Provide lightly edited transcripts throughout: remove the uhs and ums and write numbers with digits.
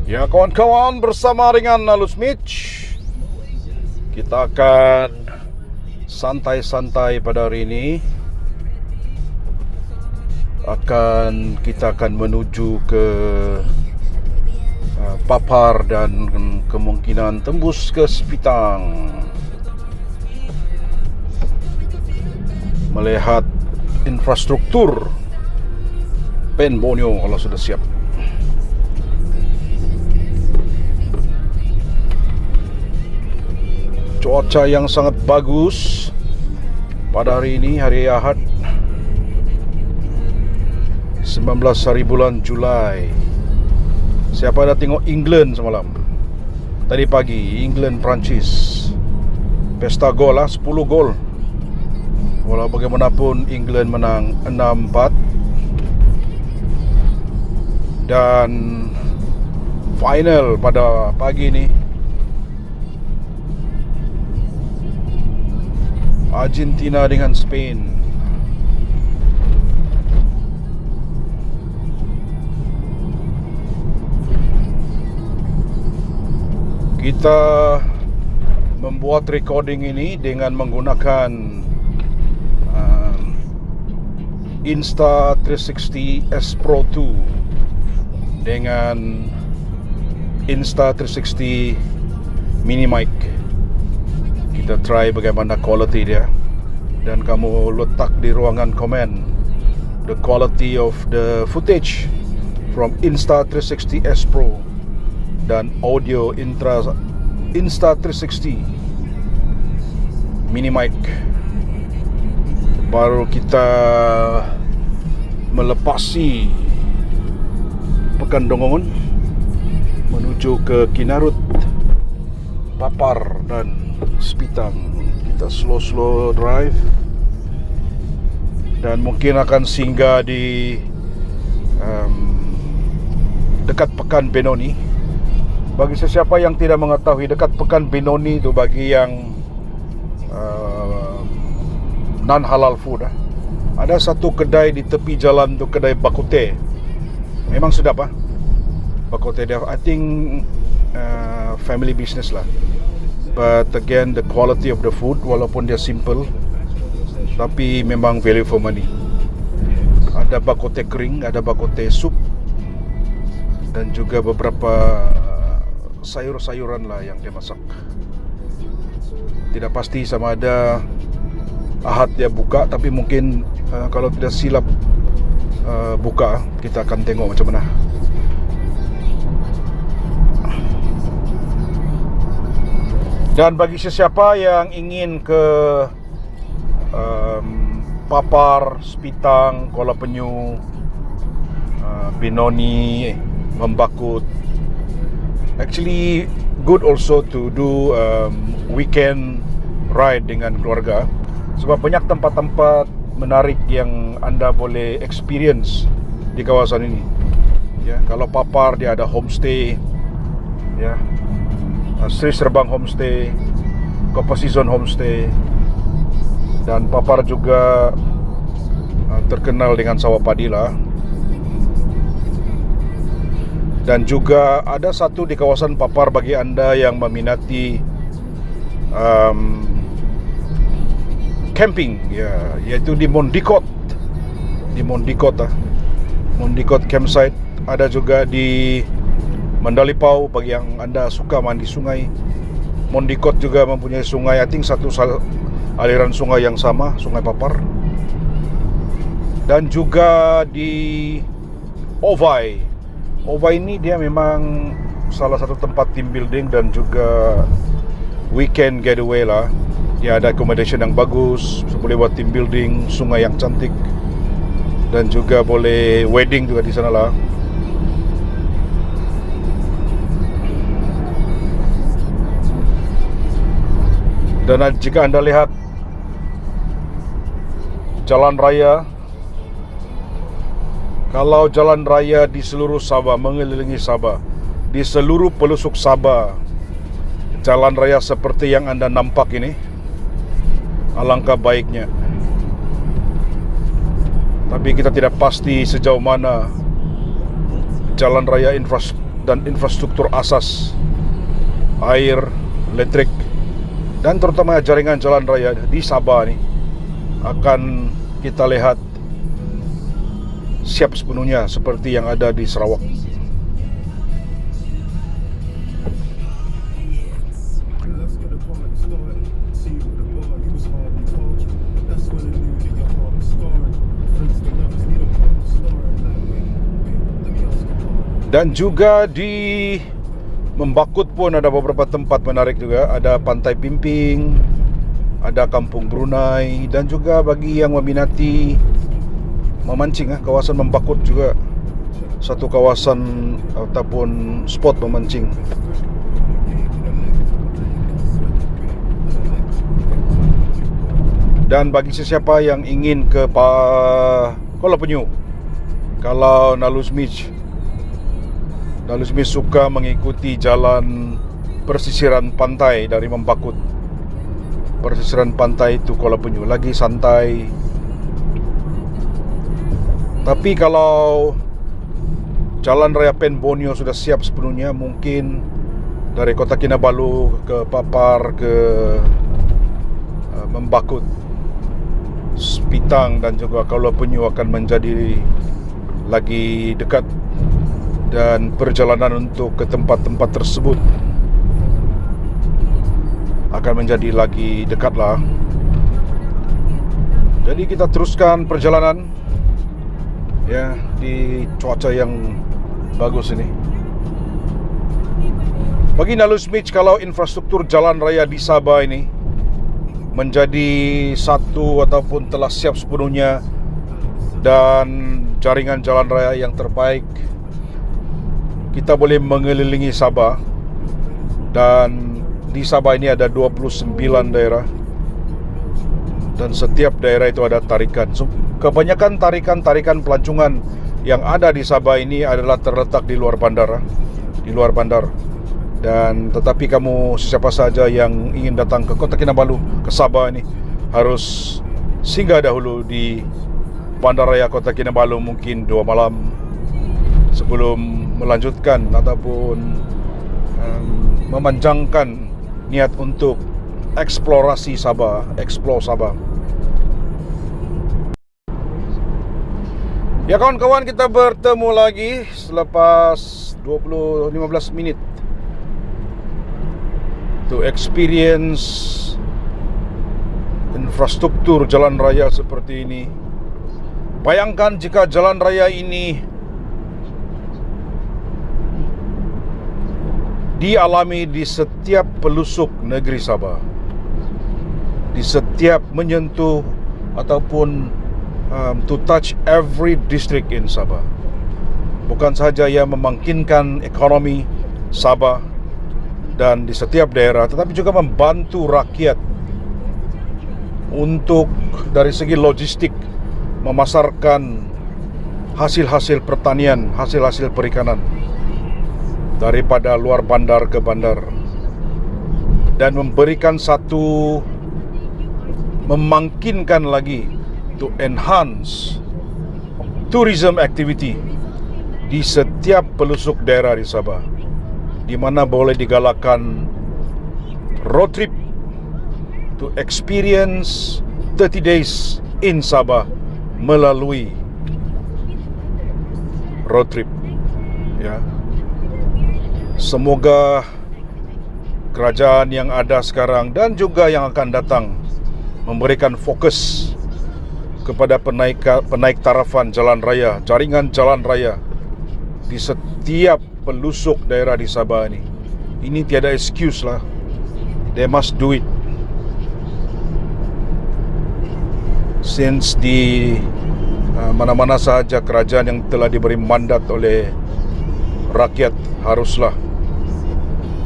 Ya kawan-kawan, bersama dengan Alus Mitch, kita akan santai-santai pada hari ini. Kita akan menuju ke Papar dan kemungkinan tembus ke Sepitang, melihat infrastruktur Pen Borneo kalau sudah siap. Cuaca yang sangat bagus pada hari ini, hari Ahad 19 hari bulan Julai. Siapa dah tengok England semalam? Tadi pagi, England Perancis, pesta gol lah, 10 gol. Walau bagaimanapun England menang 6-4. Dan final pada pagi ni Argentina dengan Spain. Kita membuat recording ini dengan menggunakan Insta360 S Pro 2 dengan Insta360 mini mic. Kita try bagaimana quality dia, dan kamu letak di ruangan komen the quality of the footage from Insta360 S Pro dan audio Insta360 mini mic. Baru kita melepasi Pekan Dongongon menuju ke Kinarut, Papar dan Sepitang. Kita slow drive dan mungkin akan singgah di dekat Pekan Benoni. Bagi sesiapa yang tidak mengetahui, dekat Pekan Benoni itu bagi yang non halal food, ada satu kedai di tepi jalan tu, kedai Bakote. Memang sedap Bakote dia, I think family business lah. But again, the quality of the food, walaupun dia simple, tapi memang value for money. Ada bakote kering, ada bakote sup, dan juga beberapa sayur-sayuran lah yang dia masak. Tidak pasti sama ada Ahad dia buka, tapi mungkin kalau tidak silap buka. Kita akan tengok macam mana. Dan bagi sesiapa yang ingin ke Papar, Sepitang, Kuala Penyu, Benoni, Membakut, actually good also to do weekend ride dengan keluarga, sebab banyak tempat-tempat menarik yang anda boleh experience di kawasan ini. Ya, kalau Papar dia ada homestay, ya, Sri Serbang Homestay, Kopa Season Homestay, dan Papar juga terkenal dengan sawah padi lah. Dan juga ada satu di kawasan Papar bagi anda yang meminati camping, ya, iaitu di Mondikot. Di Mondikot Mondikot campsite. Ada juga di Mandalipau bagi yang anda suka mandi sungai. Mondikot juga mempunyai sungai, I think satu aliran sungai yang sama, Sungai Papar. Dan juga di Ovai. Ovai ini dia memang salah satu tempat team building dan juga weekend getaway lah. Dia ada accommodation yang bagus, boleh buat team building, sungai yang cantik, dan juga boleh wedding juga di sana lah. Dan jika anda lihat jalan raya, kalau jalan raya di seluruh Sabah, mengelilingi Sabah, di seluruh pelosok Sabah, jalan raya seperti yang anda nampak ini, alangkah baiknya. Tapi kita tidak pasti sejauh mana jalan raya dan infrastruktur asas, air, elektrik, dan terutama jaringan jalan raya di Sabah ni akan kita lihat siap sepenuhnya seperti yang ada di Sarawak. Dan juga di Membakut pun ada beberapa tempat menarik juga. Ada Pantai Pimping, ada Kampung Brunei, dan juga bagi yang meminati memancing, kawasan Membakut juga satu kawasan ataupun spot memancing. Dan bagi sesiapa yang ingin ke Kuala Penyu, kalau Nalus Smith suka mengikuti jalan persisiran pantai dari Membakut, persisiran pantai itu Kuala Penyu, lagi santai. Tapi kalau Jalan Raya Pen Borneo sudah siap sepenuhnya, mungkin dari Kota Kinabalu ke Papar ke Membakut, Sepitang dan juga Kuala Penyu akan menjadi lagi dekat, dan perjalanan untuk ke tempat-tempat tersebut akan menjadi lagi dekatlah. Jadi kita teruskan perjalanan ya di cuaca yang bagus ini. Bagi Nalus Smith, kalau infrastruktur jalan raya di Sabah ini menjadi satu ataupun telah siap sepenuhnya dan jaringan jalan raya yang terbaik, kita boleh mengelilingi Sabah. Dan di Sabah ini ada 29 daerah, dan setiap daerah itu ada tarikan. So, kebanyakan tarikan-tarikan pelancongan yang ada di Sabah ini adalah terletak di luar bandar, Dan tetapi kamu, siapa saja yang ingin datang ke Kota Kinabalu, ke Sabah ini, harus singgah dahulu di Bandaraya Kota Kinabalu mungkin 2 malam sebelum melanjutkan ataupun memanjangkan niat untuk eksplorasi Sabah, explore Sabah. Ya kawan-kawan, kita bertemu lagi selepas 15 minit to experience infrastruktur jalan raya seperti ini. Bayangkan jika jalan raya ini dialami di setiap pelusuk negeri Sabah, di setiap menyentuh ataupun to touch every district in Sabah. Bukan sahaja yang memangkinkan ekonomi Sabah dan di setiap daerah, tetapi juga membantu rakyat untuk dari segi logistik memasarkan hasil-hasil pertanian, hasil-hasil perikanan daripada luar bandar ke bandar, dan memberikan satu, memangkinkan lagi to enhance tourism activity di setiap pelusuk daerah di Sabah, di mana boleh digalakkan road trip to experience 30 days in Sabah melalui road trip, ya. Semoga kerajaan yang ada sekarang dan juga yang akan datang memberikan fokus kepada penaik tarafan jalan raya, jaringan jalan raya di setiap pelusuk daerah di Sabah ini. Ini tiada excuse lah. They must do it. Since di mana-mana sahaja kerajaan yang telah diberi mandat oleh rakyat haruslah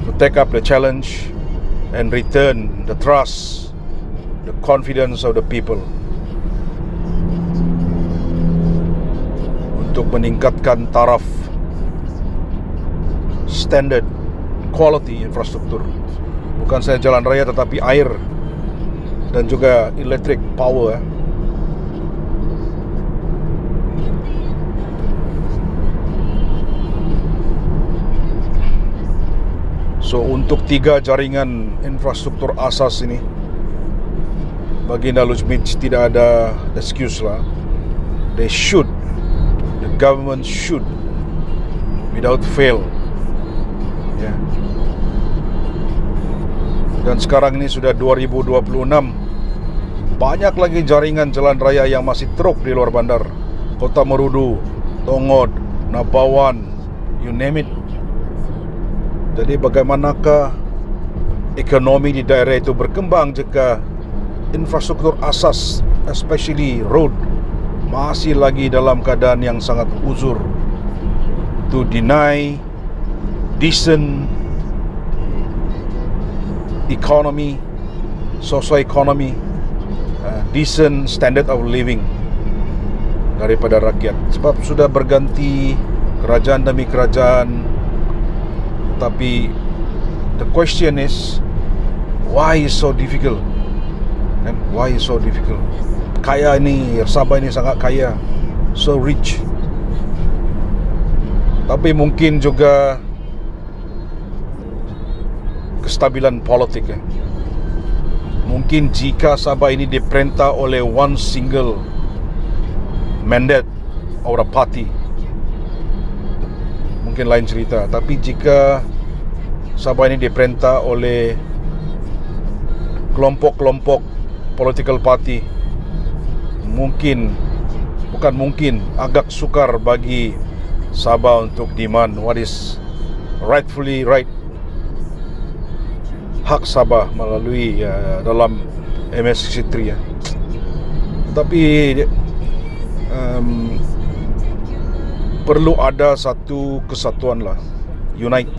to take up the challenge and return the trust, the confidence of the people, untuk meningkatkan taraf standard quality infrastruktur. Bukan saja jalan raya tetapi air dan juga electric power. So untuk 3 jaringan infrastruktur asas ini, bagi Nalus Beach tidak ada excuse lah. The government should without fail, ya. Dan sekarang ini sudah 2026, banyak lagi jaringan jalan raya yang masih teruk di luar bandar. Kota Marudu, Tongod, Nabawan, you name it. Jadi bagaimanakah ekonomi di daerah itu berkembang jika infrastruktur asas, especially road, masih lagi dalam keadaan yang sangat uzur? To deny decent economy, socio-economy, decent standard of living daripada rakyat. Sebab sudah berganti kerajaan demi kerajaan, tapi the question is, why is so difficult? And why is so difficult? Kaya ini, Sabah ini sangat kaya, so rich. Tapi mungkin juga kestabilan politik, ya. Mungkin jika Sabah ini diperintah oleh one single mandate or a party, mungkin lain cerita. Tapi jika Sabah ini diperintah oleh kelompok-kelompok political party, agak sukar bagi Sabah untuk demand what is rightfully right, hak Sabah melalui dalam MS63, ya. Tapi perlu ada satu kesatuan lah, unite,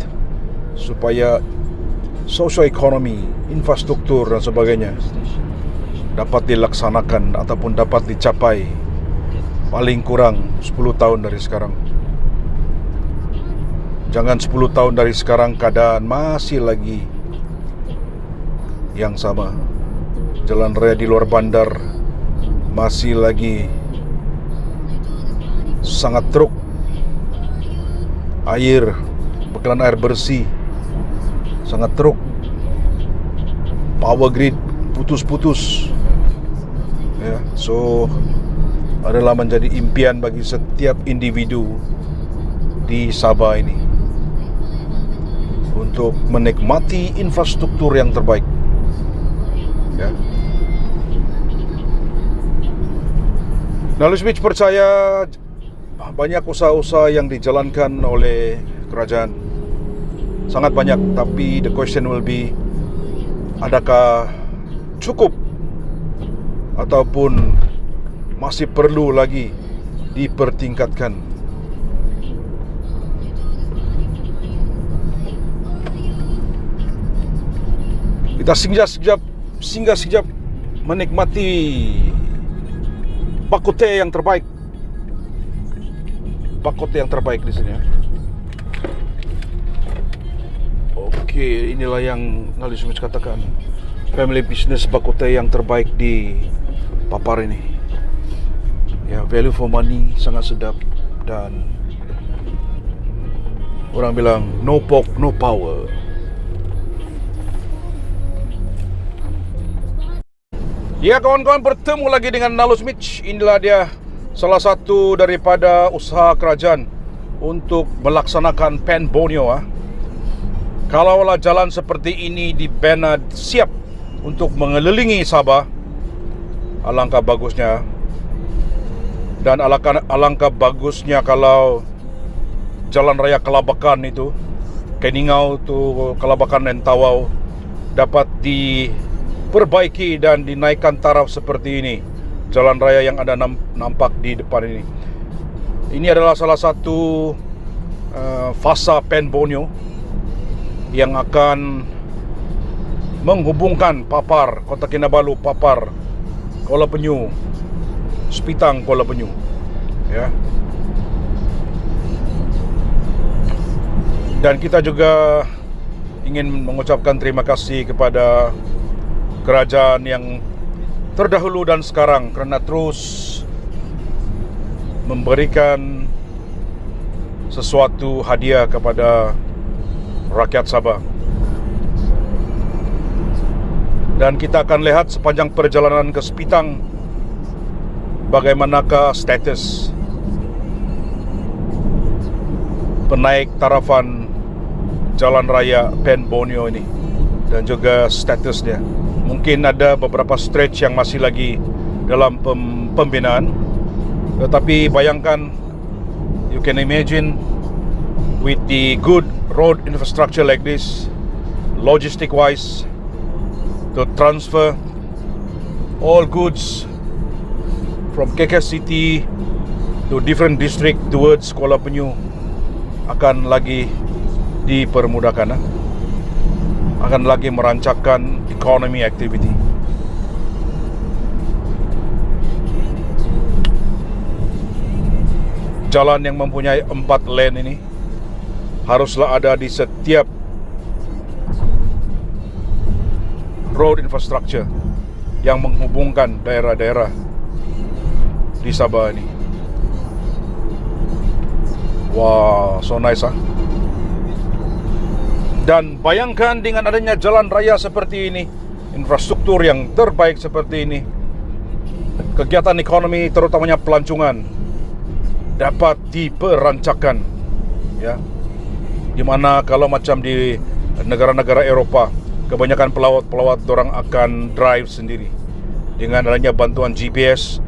supaya socio-ekonomi, infrastruktur dan sebagainya dapat dilaksanakan ataupun dapat dicapai paling kurang 10 tahun dari sekarang. Jangan 10 tahun dari sekarang keadaan masih lagi yang sama. Jalan raya di luar bandar masih lagi sangat teruk. Bekalan air bersih sangat teruk. Power grid putus-putus, ya. So adalah menjadi impian bagi setiap individu di Sabah ini untuk menikmati infrastruktur yang terbaik, ya. Nalus Beach percaya banyak usaha-usaha yang dijalankan oleh kerajaan, sangat banyak. Tapi the question will be, adakah cukup ataupun masih perlu lagi dipertingkatkan? Kita singgah sekejap menikmati bak kuteh yang terbaik. Bak kuteh yang terbaik di sini, ya. Okey, inilah yang Nalus Beach katakan, family business bak kuteh yang terbaik di Papar ini. Ya, value for money, sangat sedap. Dan orang bilang no pork, no power. Ya kawan-kawan, bertemu lagi dengan Nalus Beach. Inilah dia salah satu daripada usaha kerajaan untuk melaksanakan Pen Borneo. Kalaulah jalan seperti ini dibina siap untuk mengelilingi Sabah, alangkah bagusnya. Dan alangkah bagusnya kalau jalan raya Kelabakan itu, Keningau tu Kelabakan dan Tawau, dapat diperbaiki dan dinaikkan taraf seperti ini. Jalan raya yang ada nampak di depan ini. Ini adalah salah satu fasa Pen Borneo yang akan menghubungkan Papar, Kota Kinabalu, Papar, Kuala Penyu, Sepitang, Kuala Penyu, ya. Dan kita juga ingin mengucapkan terima kasih kepada kerajaan yang terdahulu dan sekarang, kerana terus memberikan sesuatu hadiah kepada rakyat Sabah. Dan kita akan lihat sepanjang perjalanan ke Sepitang bagaimanakah status penaik tarafan Jalan Raya Pen Borneo ini dan juga statusnya. Mungkin ada beberapa stretch yang masih lagi dalam pembinaan, tetapi bayangkan, you can imagine with the good road infrastructure like this, logistic wise, to transfer all goods from KK City to different district towards Kuala Penyu akan lagi dipermudahkan, akan lagi merancangkan economy activity. Jalan yang mempunyai 4 lane ini haruslah ada di setiap road infrastructure yang menghubungkan daerah-daerah di Sabah ini. Wow, so nice Dan bayangkan dengan adanya jalan raya seperti ini, infrastruktur yang terbaik seperti ini, kegiatan ekonomi terutamanya pelancongan dapat diperancangkan, ya. Dimana kalau macam di negara-negara Eropah, kebanyakan pelawat-pelawat dorang akan drive sendiri. Dengan adanya bantuan GPS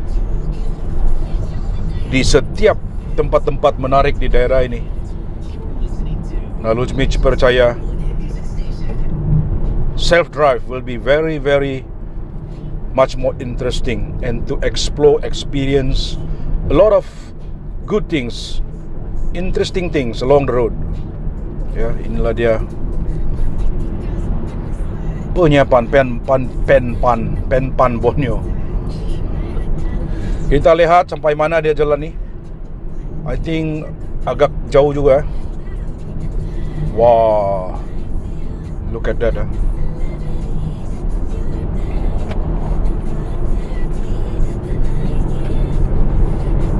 di setiap tempat-tempat menarik di daerah ini, Naloj Mitch percaya self-drive will be very, very much more interesting and to explore, experience a lot of good things, interesting things along the road. Ya, inilah dia penyiapan Penpan Borneo. Kita lihat sampai mana dia jalan ni. I think agak jauh juga. Wow, look at that.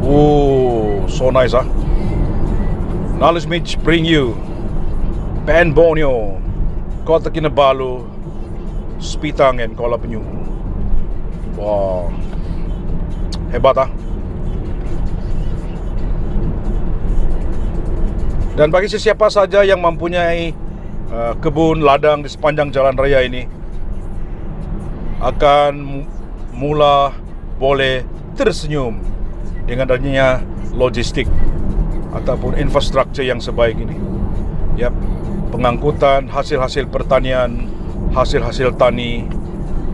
Oh, so nice. Naloj Mitch bring you Pen Borneo, Kota Kinabalu, Sepitang and Kuala Penyu. Wow, hebat. Dan bagi sesiapa saja yang mempunyai kebun ladang di sepanjang jalan raya ini, akan mula boleh tersenyum dengan adanya logistik ataupun infrastruktur yang sebaik ini. Yap, pengangkutan hasil-hasil pertanian, hasil-hasil tani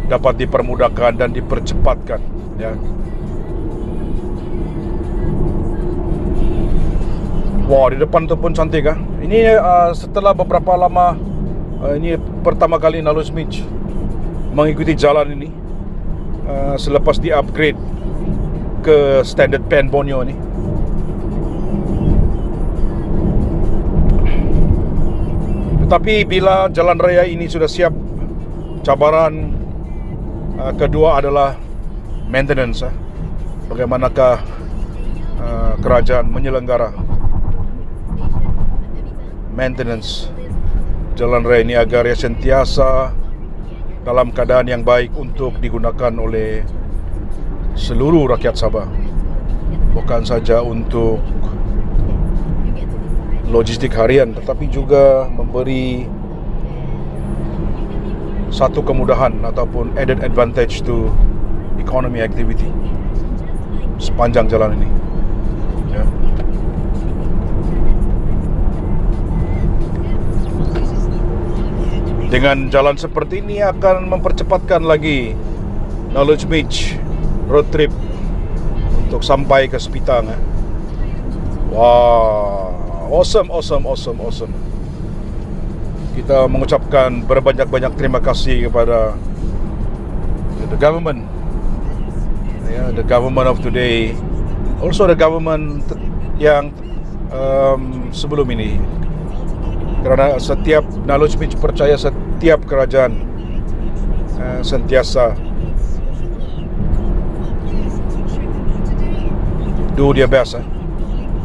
dapat dipermudahkan dan dipercepatkan, ya. Wah, di depan tu pun cantik . Ini setelah beberapa lama, ini pertama kali Naloj Mitch mengikuti jalan ini selepas di-upgrade ke standard Pen Borneo ni. Tetapi bila jalan raya ini sudah siap, cabaran kedua adalah maintenance. Bagaimanakah kerajaan menyelenggara maintenance jalan raya ini agar ia sentiasa dalam keadaan yang baik untuk digunakan oleh seluruh rakyat Sabah, bukan saja untuk logistik harian, tetapi juga memberi satu kemudahan ataupun added advantage to economy activity sepanjang jalan ini, ya. Dengan jalan seperti ini akan mempercepatkan lagi Naloj Mitch road trip untuk sampai ke Sepitang. Wow, awesome. Kita mengucapkan berbanyak-banyak terima kasih kepada the government, the government of today, also the government yang sebelum ini. Kerana setiap Naloj Mitch percaya setiap kerajaan sentiasa do their best,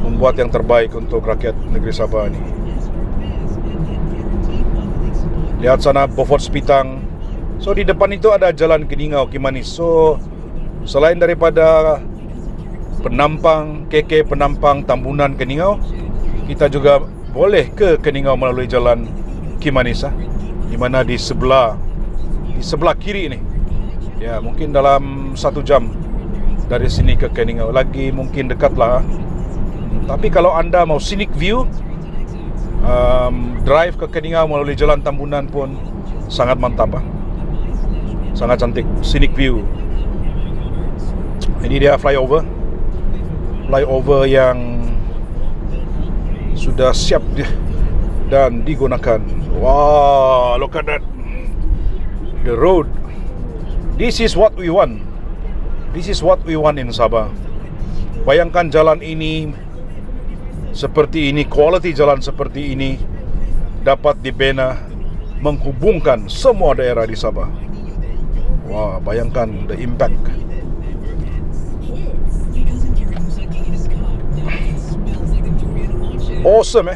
membuat yang terbaik untuk rakyat negeri Sabah ini. Lihat sana Beaufort Sepitang So di depan itu ada jalan Keningau Kimanis. So selain daripada penampang KK, penampang Tambunan Keningau, kita juga boleh ke Keningau melalui jalan Kimanis, di mana di sebelah kiri ini. Ya, mungkin dalam 1 jam dari sini ke Keningau. Lagi mungkin dekat lah. Tapi kalau anda mau scenic view, drive ke Keningau melalui jalan Tambunan pun sangat mantap. Sangat cantik, scenic view. Ini dia flyover yang sudah siap dan digunakan. Wow, look at that, the road. This is what we want. This is what we want in Sabah. Bayangkan jalan ini seperti ini, quality jalan seperti ini dapat dibina menghubungkan semua daerah di Sabah. Wah, bayangkan the impact. Awesome,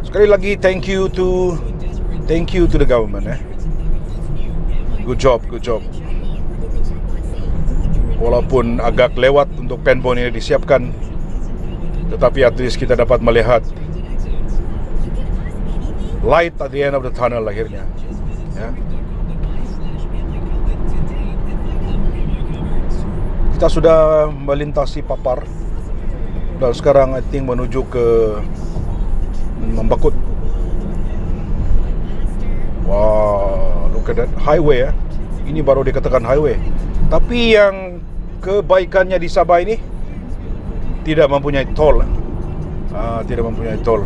Sekali lagi thank you to the government, Good job. Walaupun agak lewat untuk penbon ini disiapkan, tetapi at least kita dapat melihat light at the end of the tunnel akhirnya, ya. Kita sudah melintasi Papar dan sekarang I think menuju ke Membakut. Wow, look at that highway, Ini baru dikatakan highway. Tapi yang kebaikannya di Sabah ini tidak mempunyai tol. Tidak mempunyai tol.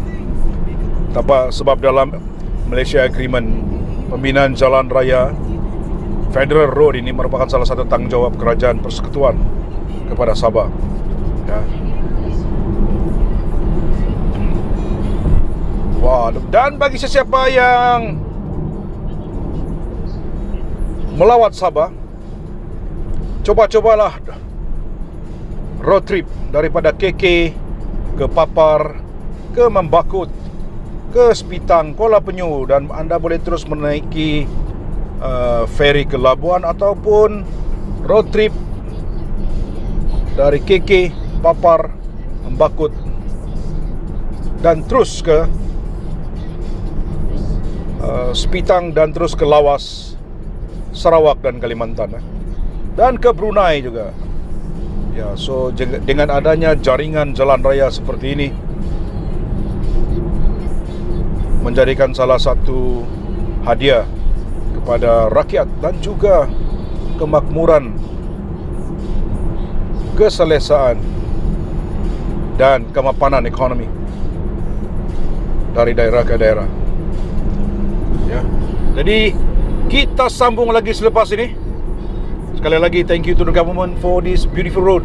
Sebab dalam Malaysia Agreement, pembinaan jalan raya Federal Road ini merupakan salah satu tanggungjawab Kerajaan Persekutuan kepada Sabah, ya. Wah, dan bagi sesiapa yang melawat Sabah, coba-cobalah road trip daripada KK ke Papar, ke Membakut, ke Sepitang, Kuala Penyu, dan anda boleh terus menaiki ferry ke Labuan ataupun road trip dari KK, Papar, Membakut dan terus ke Sepitang dan terus ke Lawas, Sarawak dan Kalimantan, dan ke Brunei juga. Ya, so dengan adanya jaringan jalan raya seperti ini menjadikan salah satu hadiah kepada rakyat dan juga kemakmuran, keselesaan dan kemapanan ekonomi dari daerah ke daerah, ya. Jadi kita sambung lagi selepas ini. Sekali lagi thank you to the government for this beautiful road.